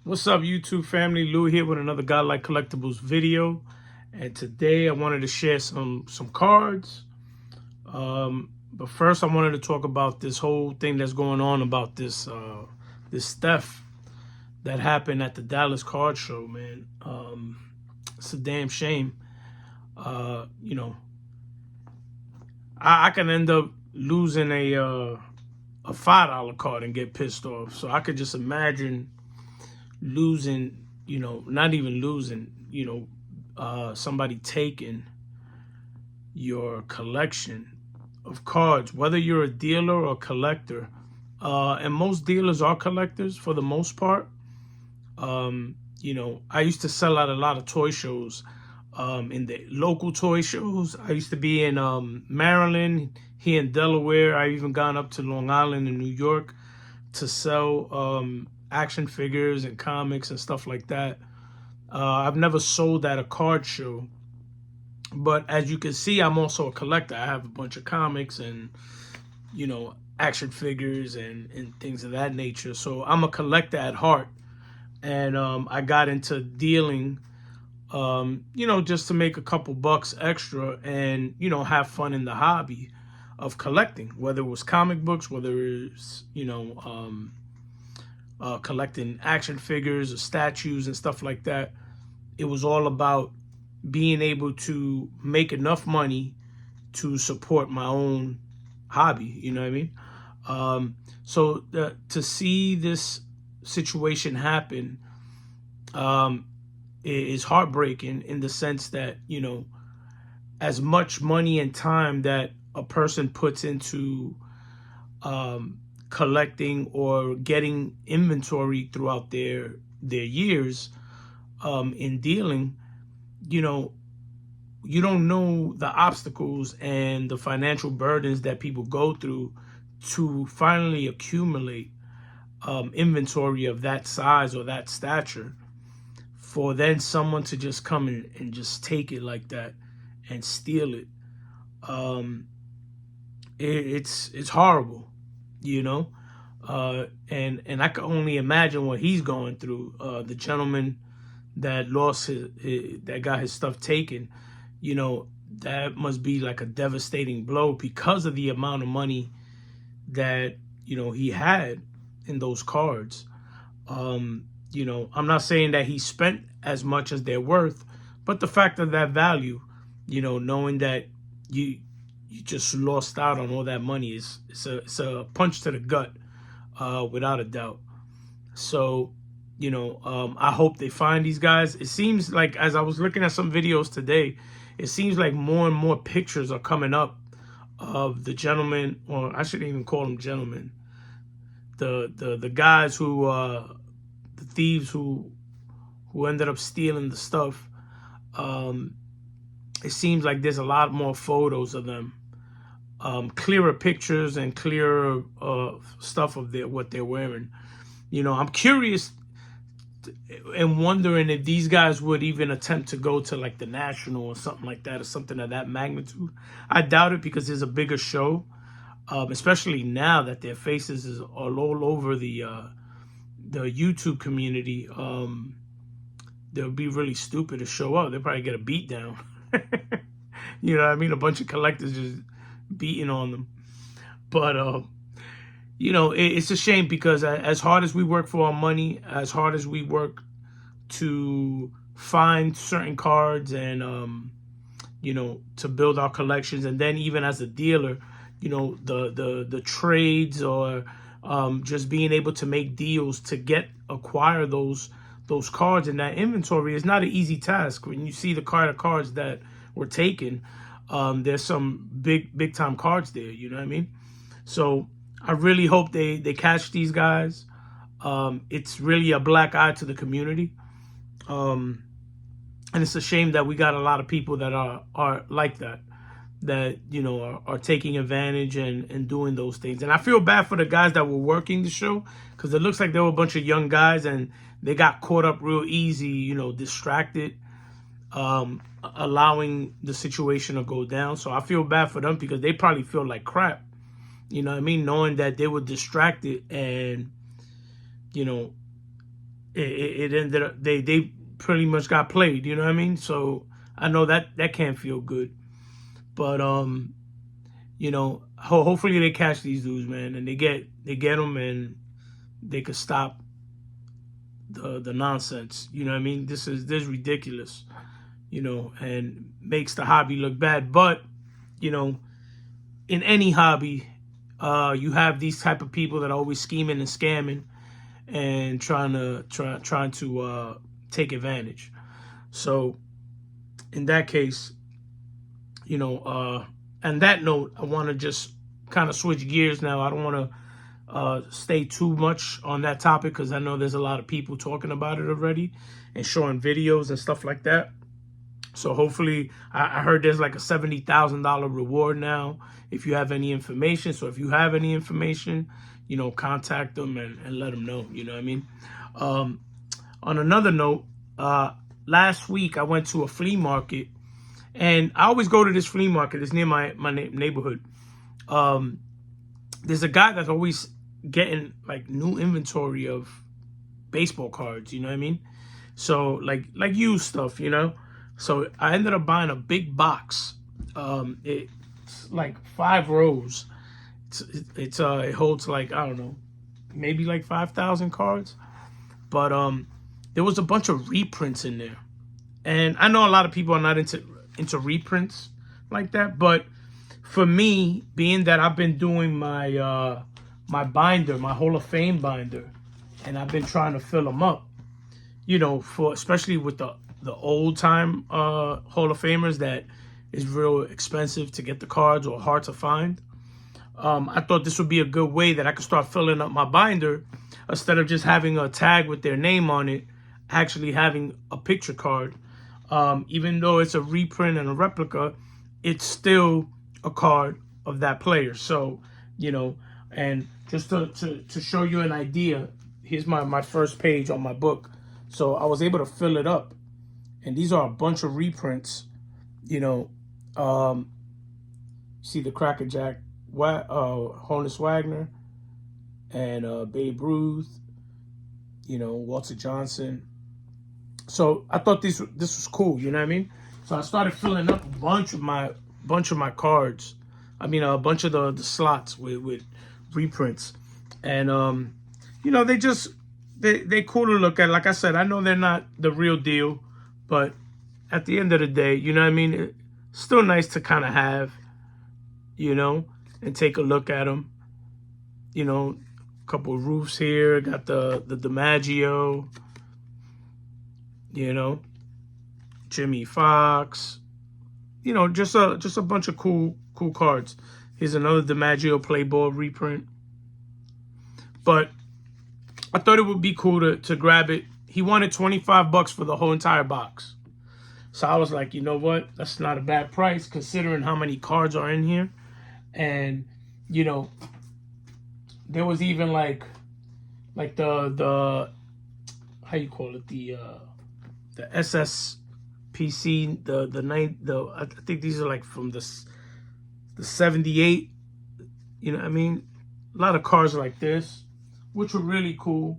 What's up, YouTube family? Lou here with another Godlike Collectibles video, and today I wanted to share some cards. But first, I wanted to talk about this whole thing that's going on about this this theft that happened at the Dallas card show. Man, it's a damn shame. You know, I can end up losing a $5 card and get pissed off. So I could just imagine losing, not even losing, somebody taking your collection of cards, whether you're a dealer or a collector. And most dealers are collectors for the most part. I used to sell at a lot of toy shows, in the local toy shows. I used to be in Maryland, here in Delaware. I've even gone up to Long Island in New York to sell action figures and comics and stuff like that. I've never sold at a card show, but as you can see, I'm also a collector. I have a bunch of comics and action figures and things of that nature. So I'm a collector at heart, and I got into dealing just to make a couple bucks extra and have fun in the hobby of collecting, whether it was comic books, whether it's collecting action figures or statues and stuff like that. It was all about being able to make enough money to support my own hobby. You know what I mean? So to see this situation happen is heartbreaking, in the sense that, as much money and time that a person puts into collecting or getting inventory throughout their years in dealing, you don't know the obstacles and the financial burdens that people go through to finally accumulate inventory of that size or that stature, for then someone to just come in and just take it like that and steal it. It's horrible. And I can only imagine what he's going through. The gentleman that lost that got his stuff taken, that must be like a devastating blow because of the amount of money that he had in those cards. I'm not saying that he spent as much as they're worth, but the fact of that value, knowing that you just lost out on all that money, it's a punch to the gut, without a doubt. So, I hope they find these guys. It seems like, as I was looking at some videos today, it seems like more and more pictures are coming up of the gentleman, or I shouldn't even call them gentlemen, the guys who, the thieves who ended up stealing the stuff. It seems like there's a lot more photos of them, clearer pictures and clearer stuff of what they're wearing. I'm curious and wondering if these guys would even attempt to go to like the National or something like that, or something of that magnitude. I doubt it, because there's a bigger show, especially now that their faces is all over the YouTube community. They'll be really stupid to show up. They'll probably get a beat down. You know what I mean? A bunch of collectors just beating on them. But it's a shame, because as hard as we work for our money, as hard as we work to find certain cards and to build our collections, and then even as a dealer, the trades, or just being able to make deals to acquire those cards and that inventory is not an easy task. When you see the cards that were taken, there's some big time cards there. You know what I mean? So I really hope they catch these guys. It's really a black eye to the community. And it's a shame that we got a lot of people that are like that are taking advantage and doing those things. And I feel bad for the guys that were working the show, because it looks like there were a bunch of young guys and they got caught up real easy, distracted, allowing the situation to go down. So I feel bad for them, because they probably feel like crap. You know what I mean? Knowing that they were distracted, and, it ended up they pretty much got played. You know what I mean? So I know that can't feel good. But you know, hopefully they catch these dudes, man, and they get them, and they could stop the nonsense. You know what I mean? This is ridiculous. You know, and makes the hobby look bad. But you know, in any hobby, you have these type of people that are always scheming and scamming and trying to take advantage. So in that case, you know, on that note, I want to just kind of switch gears now. I don't want to stay too much on that topic because I know there's a lot of people talking about it already and showing videos and stuff like that. So hopefully, I heard there's like a $70,000 reward now if you have any information. So if you have any information, you know, contact them and let them know. You know what I mean? On another note, last week I went to a flea market, and I always go to this flea market. It's near my neighborhood. There's a guy that's always getting like new inventory of baseball cards. You know what I mean? So like used stuff, you know. So I ended up buying a big box. It's like 5 rows. It holds like, I don't know, maybe like 5,000 cards. But there was a bunch of reprints in there, and I know a lot of people are not into reprints like that. But for me, being that I've been doing my my binder, my Hall of Fame binder, and I've been trying to fill them up, you know, for especially with the old time Hall of Famers that is real expensive to get the cards or hard to find. I thought this would be a good way that I could start filling up my binder instead of just having a tag with their name on it, actually having a picture card. Even though it's a reprint and a replica, it's still a card of that player. So, you know, and just to show you an idea, here's my first page on my book. So I was able to fill it up. And these are a bunch of reprints, you know. See the Cracker Jack, Honus Wagner, and Babe Ruth, you know, Walter Johnson. So I thought this was cool, you know what I mean? So I started filling up a bunch of my cards. I mean, a bunch of the slots with reprints, and you know, they cool to look at. Like I said, I know they're not the real deal. But at the end of the day, you know what I mean? It's still nice to kind of have, you know, and take a look at them. You know, a couple of roofs here. Got the DiMaggio, you know, Jimmy Fox. You know, just a bunch of cool cards. Here's another DiMaggio Play Ball reprint. But I thought it would be cool to grab it. He wanted $25 for the whole entire box. So I was like, you know what? That's not a bad price considering how many cards are in here. And, you know, there was even like the how you call it? The SSPC, I think these are like from the 78. You know what I mean? A lot of cards like this, which were really cool.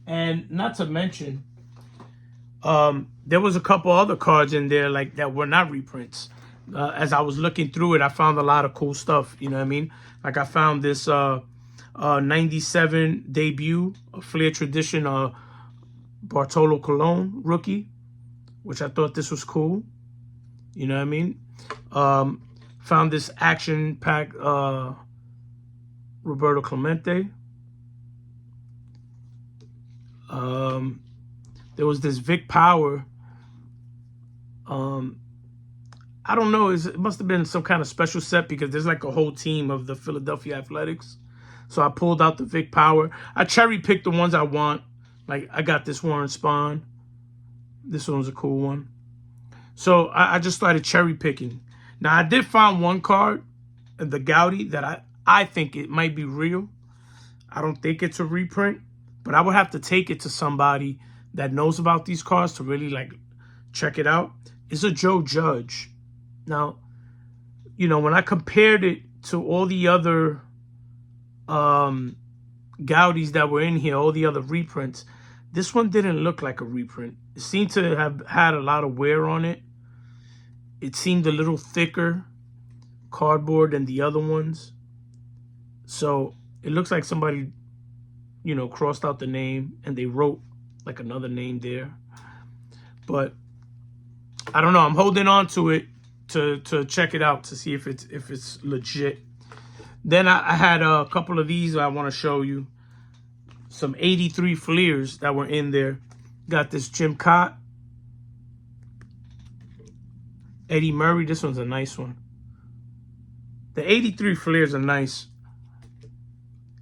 And not to mention, there was a couple other cards in there like that were not reprints. As I was looking through it, I found a lot of cool stuff. You know what I mean? Like I found this 97 debut, a Flair Tradition Bartolo Colon rookie, which I thought this was cool. You know what I mean? Found this action pack Roberto Clemente. There was this Vic Power. I don't know. It must have been some kind of special set because there's like a whole team of the Philadelphia Athletics. So I pulled out the Vic Power. I cherry picked the ones I want. Like I got this Warren Spahn. This one's a cool one. So I just started cherry picking. Now I did find one card, the Gaudy, that I think it might be real. I don't think it's a reprint, but I would have to take it to somebody that knows about these cards to really like check it out. It's a Joe Judge. Now, you know, when I compared it to all the other Gaudis that were in here, all the other reprints, This one didn't look like a reprint. It seemed to have had a lot of wear on it. It seemed a little thicker cardboard than the other ones. So it looks like somebody, you know, crossed out the name and they wrote like another name there. But I don't know. I'm holding on to it to check it out to see if it's legit. Then I had a couple of these I want to show you. Some 83 fleas that were in there. Got this Jim Cott. Eddie Murray. This one's a nice one. The 83 fleas are nice.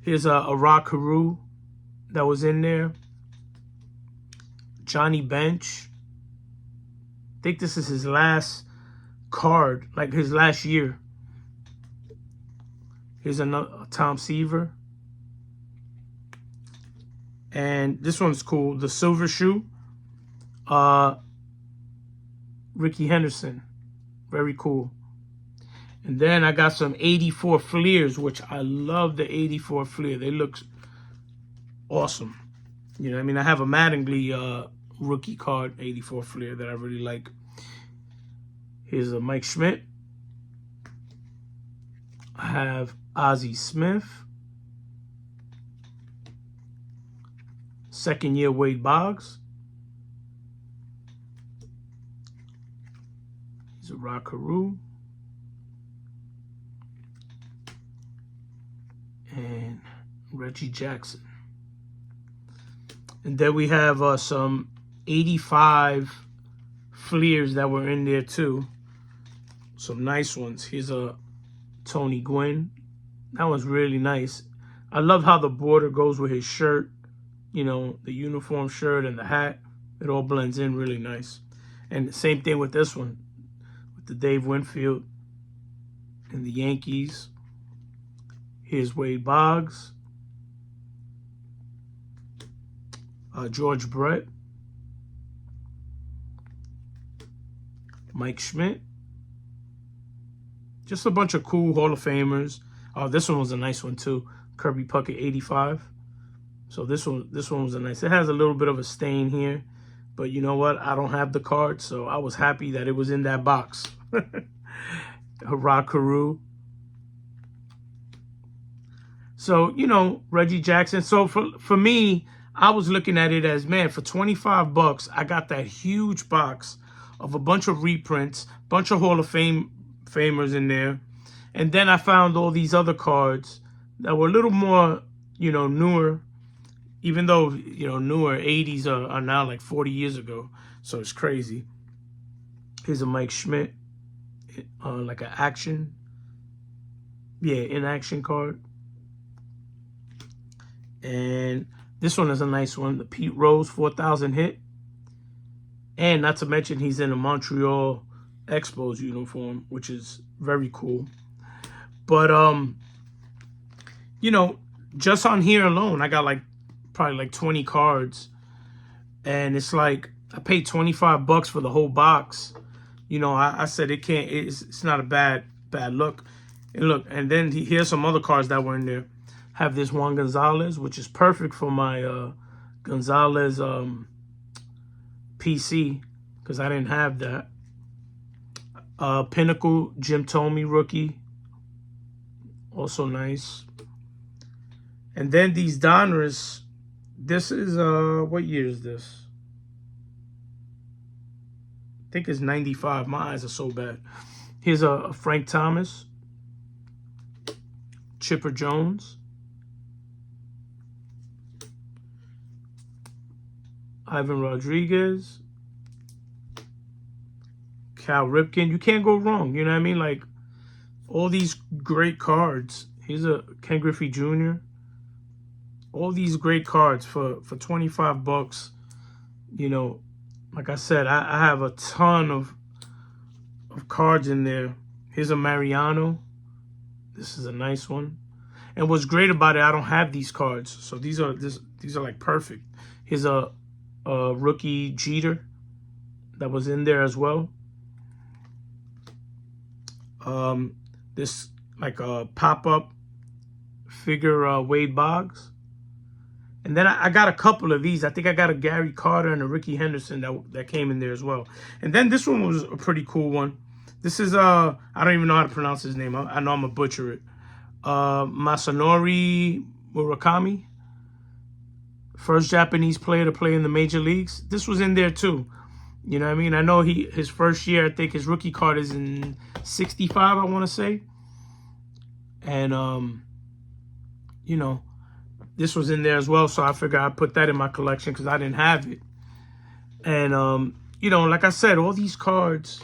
Here's a Rock Carew that was in there. Johnny Bench. I think this is his last card, like his last year. Here's another Tom Seaver. And this one's cool. The Silver Shoe. Ricky Henderson. Very cool. And then I got some 84 fleas, which I love the 84 flea. They look awesome. You know what I mean? I have a Mattingly rookie card, 84 flea, that I really like. Here's a Mike Schmidt. I have Ozzie Smith. Second year Wade Boggs. Here's a Rock Carew. And Reggie Jackson. And then we have some 85 fleas that were in there too. Some nice ones. Here's a Tony Gwynn. That one's really nice. I love how the border goes with his shirt. You know, the uniform shirt and the hat. It all blends in really nice. And the same thing with this one. With the Dave Winfield and the Yankees. Here's Wade Boggs. George Brett. Mike Schmidt. Just a bunch of cool Hall of Famers. Oh, this one was a nice one too. Kirby Puckett 85. So this one was a nice. It has a little bit of a stain here. But you know what? I don't have the card, so I was happy that it was in that box. Rock Carew. So, you know, Reggie Jackson. So for me, I was looking at it as, man, for 25 bucks, I got that huge box of a bunch of reprints, bunch of Hall of Famers in there. And then I found all these other cards that were a little more, you know, newer. Even though, you know, newer 80s are now like 40 years ago. So it's crazy. Here's a Mike Schmidt, like an action. Yeah, in action card. And this one is a nice one. The Pete Rose 4,000 hit. And not to mention he's in a Montreal Expos uniform, which is very cool. But, you know, just on here alone, I got like probably like 20 cards. And it's like, I paid 25 bucks for the whole box. You know, I said it's not a bad look. And look, and then here's some other cards that were in there. Have this Juan Gonzalez, which is perfect for my Gonzalez PC, because I didn't have that. Pinnacle Jim Thome rookie, also nice. And then these Donruss. This is what year is this? I think it's 95. My eyes are so bad. Here's a Frank Thomas, Chipper Jones, Ivan Rodriguez, Cal Ripken. You can't go wrong. You know what I mean? Like, all these great cards. Here's a Ken Griffey Jr. All these great cards for 25 bucks. You know, like I said, I have a ton of cards in there. Here's a Mariano. This is a nice one. And what's great about it, I don't have these cards. So these are like perfect. Here's a rookie Jeter that was in there as well. This like a pop-up figure Wade Boggs. And then I got a couple of these. I think I got a Gary Carter and a Ricky Henderson that came in there as well. And then this one was a pretty cool one. This is I don't even know how to pronounce his name. I know I'm gonna butcher it. Masanori Murakami, first Japanese player to play in the major leagues. This was in there too. You know what I mean? I know his first year, I think his rookie card is in 65, I want to say. And you know, this was in there as well, so I figured I'd put that in my collection because I didn't have it. And you know, like I said, all these cards,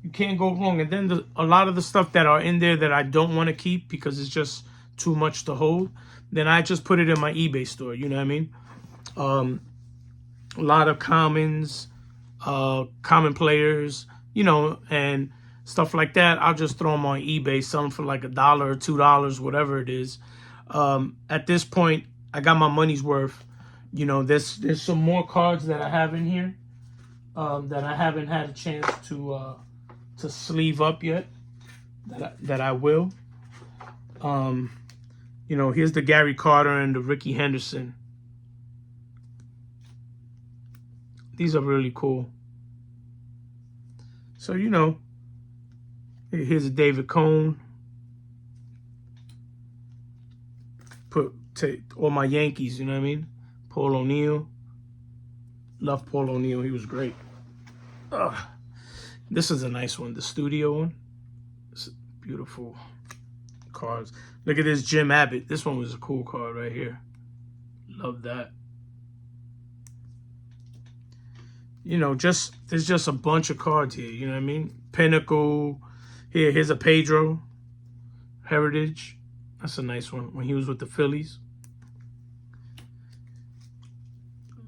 you can't go wrong. And then a lot of the stuff that are in there that I don't want to keep because it's just too much to hold, then I just put it in my eBay store. You know what I mean? A lot of commons, common players, you know, and stuff like that. I'll just throw them on eBay, sell them for like $1 or $2, whatever it is. At this point, I got my money's worth. You know, there's some more cards that I have in here that I haven't had a chance to sleeve up yet. That I will. You know, here's the Gary Carter and the Ricky Henderson. These are really cool. So, you know, here's a David Cone. Take all my Yankees, you know what I mean? Paul O'Neill. Love Paul O'Neill. He was great. This is a nice one. The studio one. It's beautiful cards. Look at this Jim Abbott. This one was a cool card right here. Love that. You know, there's just a bunch of cards here. You know what I mean? Pinnacle. Here's a Pedro. Heritage. That's a nice one. When he was with the Phillies.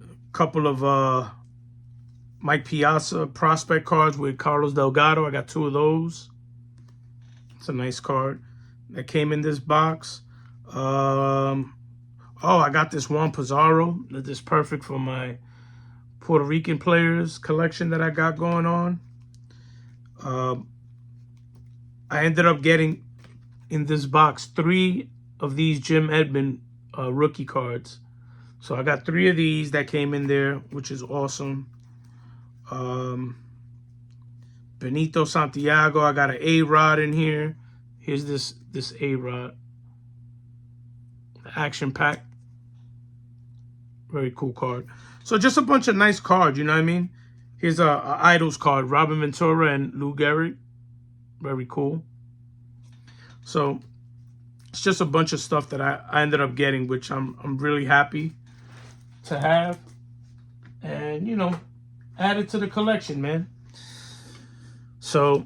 A couple of Mike Piazza prospect cards with Carlos Delgado. I got 2 of those. It's a nice card that came in this box. Oh, I got this Juan Pizarro. This is perfect for my Puerto Rican players collection that I got going on. I ended up getting in this box 3 of these Jim Edmonds rookie cards. So I got 3 of these that came in there, which is awesome. Benito Santiago. I got an A-Rod in here. Here's this A-Rod. Action pack. Very cool card. So just a bunch of nice cards, you know what I mean? Here's a Idols card. Robin Ventura and Lou Gehrig. Very cool. So it's just a bunch of stuff that I ended up getting, which I'm really happy to have. And, you know, add it to the collection, man. So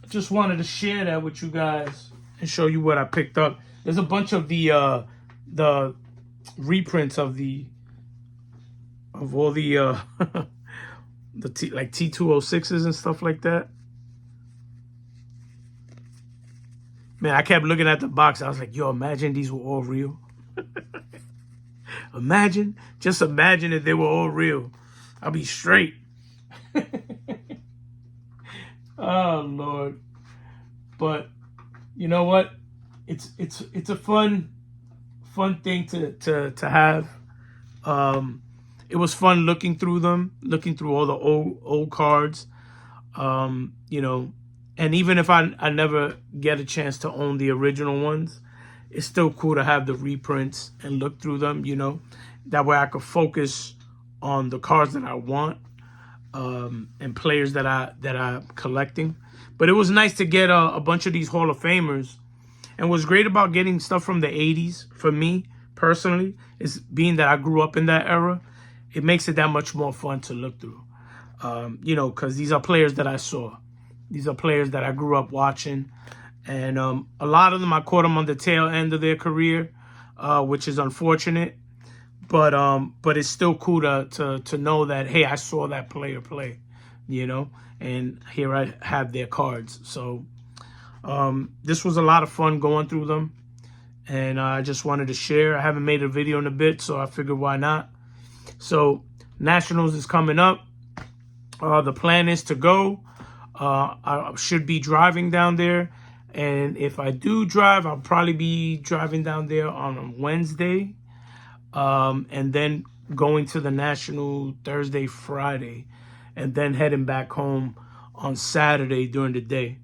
just wanted to share that with you guys and show you what I picked up. There's a bunch of the reprints of all the like T206s and stuff like that. Man, I kept looking at the box. I was like, yo, imagine these were all real. Just imagine if they were all real. I'll be straight. Oh, Lord. But you know what? It's a fun thing to have. It was fun looking through them, looking through all the old cards. You know, and even if I never get a chance to own the original ones, it's still cool to have the reprints and look through them, you know. That way I could focus on the cards that I want and players that I'm collecting. But it was nice to get a bunch of these Hall of Famers. And what's great about getting stuff from the 80s, for me personally, is being that I grew up in that era, it makes it that much more fun to look through. You know, because these are players that I saw. These are players that I grew up watching. And a lot of them, I caught them on the tail end of their career, which is unfortunate. But it's still cool to know that, hey, I saw that player play, you know, and here I have their cards. So this was a lot of fun going through them. And I just wanted to share. I haven't made a video in a bit, so I figured why not. So Nationals is coming up. The plan is to go. I should be driving down there. And if I do drive, I'll probably be driving down there on a Wednesday. and then going to the National Thursday, Friday, and then heading back home on Saturday during the day.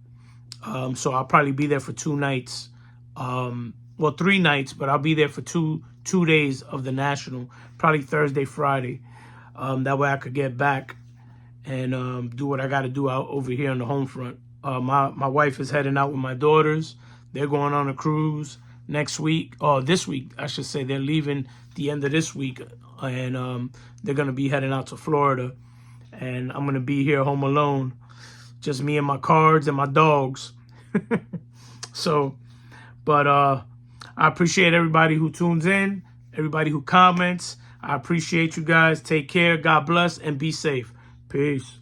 So I'll probably be there for 2 nights. Well, 3 nights, but I'll be there for two days of the National, probably Thursday, Friday. That way I could get back and do what I got to do out over here on the home front. My wife is heading out with my daughters. They're going on a cruise next week, or this week, I should say. They're leaving the end of this week, and they're going to be heading out to Florida. And I'm going to be here home alone, just me and my cards and my dogs. So, but I appreciate everybody who tunes in, everybody who comments. I appreciate you guys. Take care. God bless and be safe. Peace.